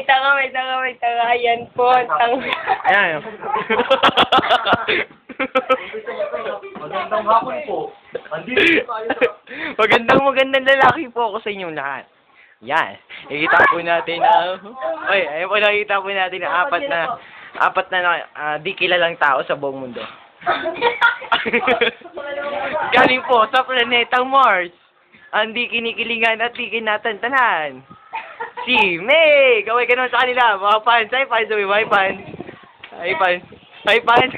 May tanga. Ayan po, tanga. Ayan. Magandang hapon po. Magandang lalaki po ako sa inyong lahat. Yan. Nakikita po natin na... ayun po, nakikita po natin na apat na di kilalang tao sa buong mundo. Galing po sa planetang Mars. Ang di kinikilingan at di kinatantanan. Si May! Gawin ka naman sa kanila. Mga fans. Hi, fans. Hi, fans. Hi, fans. Hi, fans.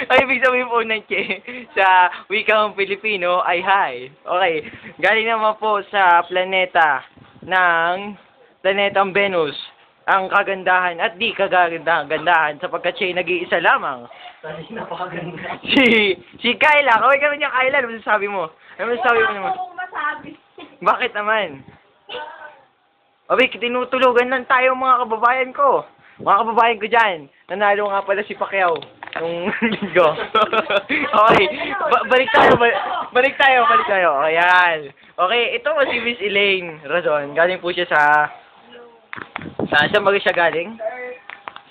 Ay, ibig sabihin po ng Che sa wikang Pilipino ay hi. Okay. Galing naman po sa planetang Venus. Ang kagandahan at di kagandahan sapagkat siya'y nag-iisa lamang. Napakaganda. Si Kyla. Kaway kami niya, Kyla. Ano masasabi mo? Ano masasabi mo naman? Bakit naman? Abi, tinutulugan lang tayo mga kababayan ko. Mga kababayan ko dyan. Nanalo nga pala si Pacquiao nung linggo. Okay. Balik tayo. Ayan. Okay, ito po si Miss Elaine Razon. Galing po siya sa... Saan siya galing?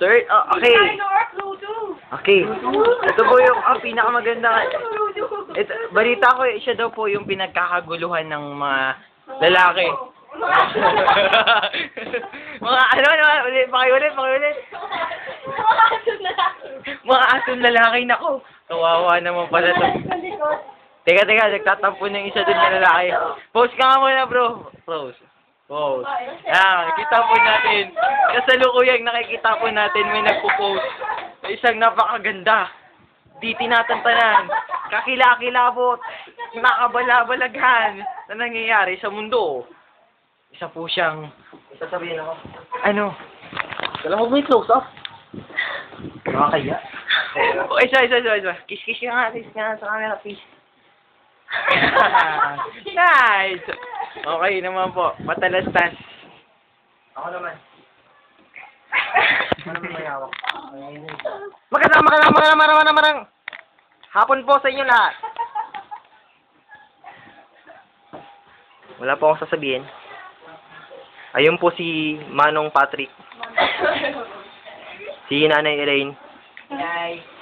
Sir? Oh, okay. Okay. Ito po yung pinakamaganda. Balita ko, siya daw po yung pinagkakaguluhan ng mga lalaki. Mga pakiulit. Mga asong lalaki, nako. Kawawa naman pala to. Teka, nagtatampo ng isa dun na lalaki. Post ka nga muna, bro. Post. Nakikita po natin. Kasalukuyang nakikita po natin may nagpo-post. Isang napakaganda. Di tinatantanan. Kakilakilabot. Nakabalabalaghan na nangyayari sa mundo. Isa po siyang... Sasabihin ako. Ano? Kailan mo may close up? Nakakaya. Isa. Kiss ka nga sa camera, please. Nice! Okay naman po. Matalastas. Ako naman. Ano may hawak? Marang. Hapon po sa inyo lahat. Wala po akong sasabihin. Ayun po si Manong Patrick. Si Nanay Elaine.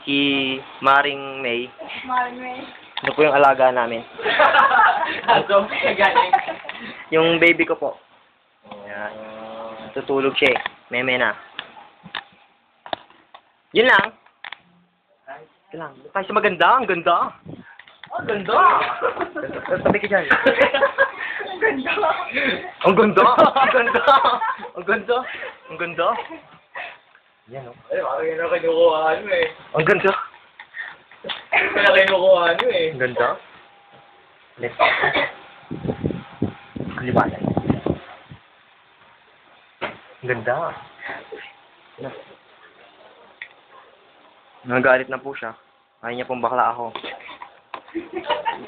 Si Maring May. Ano po yung alaga namin? Yung baby ko po. Ayan. Tutulog siya eh. Meme na. Yun lang. Tayo sa maganda. Ang ganda. Ang ganda! Sabi ka dyan. Ang ganda. Yan o. Ay, bakit yun ang kinukuha eh. Ang ganda. Kaya kinukuha eh. Ang ganda. Left. Kalibanan. Ang ganda. Nagalit na po siya. Ayaw niya pong bakla ako.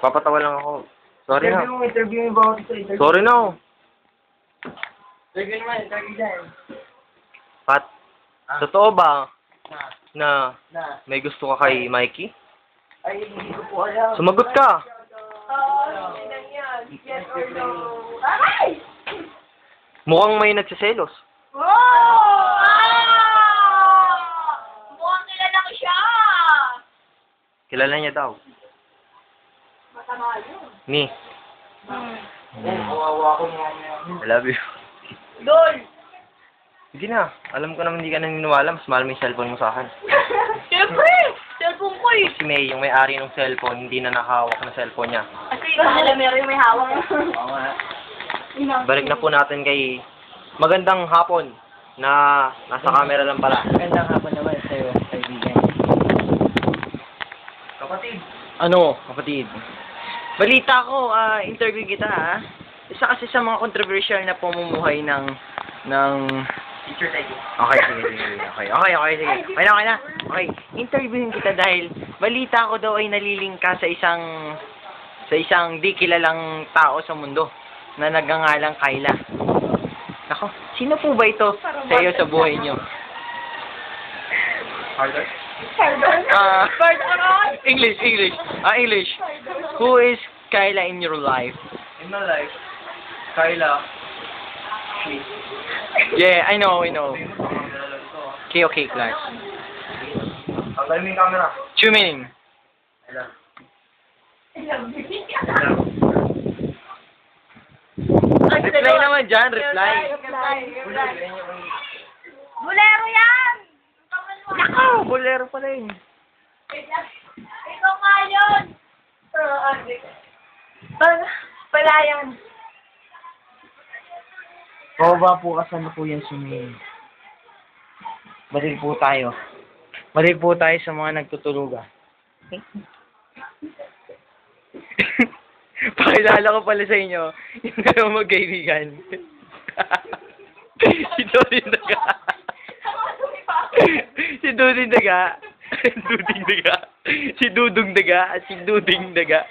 Papatawa lang ako. Sorry na. Interview mo ba ako sa interview? Sorry na. Interview dyan. Pat, totoo ba na Na. may gusto ka kay Mikey? Ay, hindi ko po alam. Sumagot ka. Yes or no? Ay! Mukhang may nagsiselos. Mukhang kilala ko siya! Kilala niya daw. Matama yun. Me. Kawawa ko nga I love you. Dol! Sige na. Alam ko naman hindi ka naniniwala. Mas mahal mo yung cellphone mo sa akin. Siyempre! Cellphone ko eh! Si May, yung may-ari ng cellphone, hindi na nakahawak ng cellphone niya. Kasi alam meron yung may hawak. Oo nga. Balik na po natin kay magandang hapon na nasa camera lang pala. Magandang hapon naman sa'yo, kaibigan. Kapatid. Ano, kapatid? Balita ko, interview kita ha. Isa kasi sa mga controversial na pamumuhay ng Teacher tayo. Okay, sige. Okay na. Okay, interviewin kita dahil balita ko daw ay naliling ka sa isang di kilalang tao sa mundo na nagngangalang Kyla. Nako, sino po ba ito sa iyo sa buhay niyo? Harder? English. English. Who is Kyla in your life? In my life, Kyla, Yeah, I know. Okay, class. Ang dami yung camera. Chumin. Reply naman dyan, reply. Bulero yan! Nako, bolero pala yun. Ikaw nga yun! Pala yan. Pababa po kasan na po yan si May. Balik po tayo. Balik po tayo sa mga nagtutulugan. Pakilala ko pala sa inyo, yung dalawang magkaibigan. Si Duding Daga. Si Duding Daga. Duding Daga. Si Dudong Daga at si Duding Daga.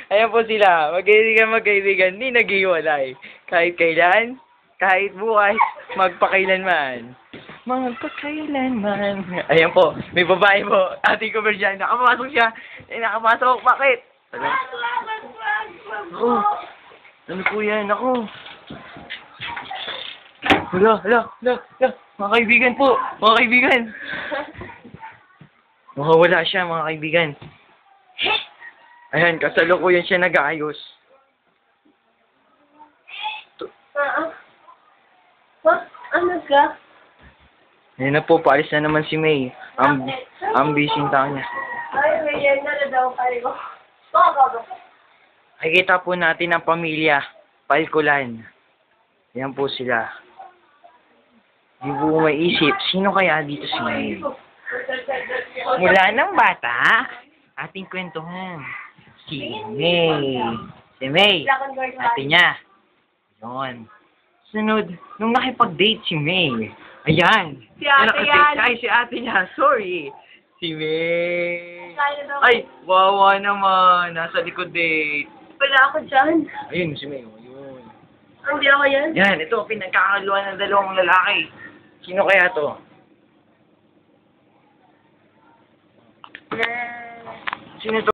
Ayan po sila, magkaibigan, hindi naghiwalay. Kahit kailan, kahit bukas, magpakailanman. Magpakailanman. Ayan po, may babae po, ating komersyal, nakapasok siya. Nakapasok, bakit? Oh, ano po yan? Ako. Hala. Mga kaibigan po, mga kaibigan. Wala siya, mga kaibigan. Ayan, kasalukuyan siya nag-aayos. Ano ka? Ayan na po, paalis na naman si May. Ang busy tao niya. Ay, may yan na daw kayo. Nakikita po natin ang pamilya, Palkulan. Ayan po sila. Di po maisip, sino kaya dito si May? Mula ng bata, ating kwentuhan. Si May. Si May. Ate niya. Yun. Sunod, nung nakipag-date si May. Ayan. Si ate yan. Ay, si ate niya. Sorry. Si May. Ay, wawa naman. Nasa likod date. Wala ako dyan. Ayun, si May. Ayun. Hindi ako yan. Yan, ito, pinagkakaluan ng dalawang lalaki. Sino kaya to? Sino to?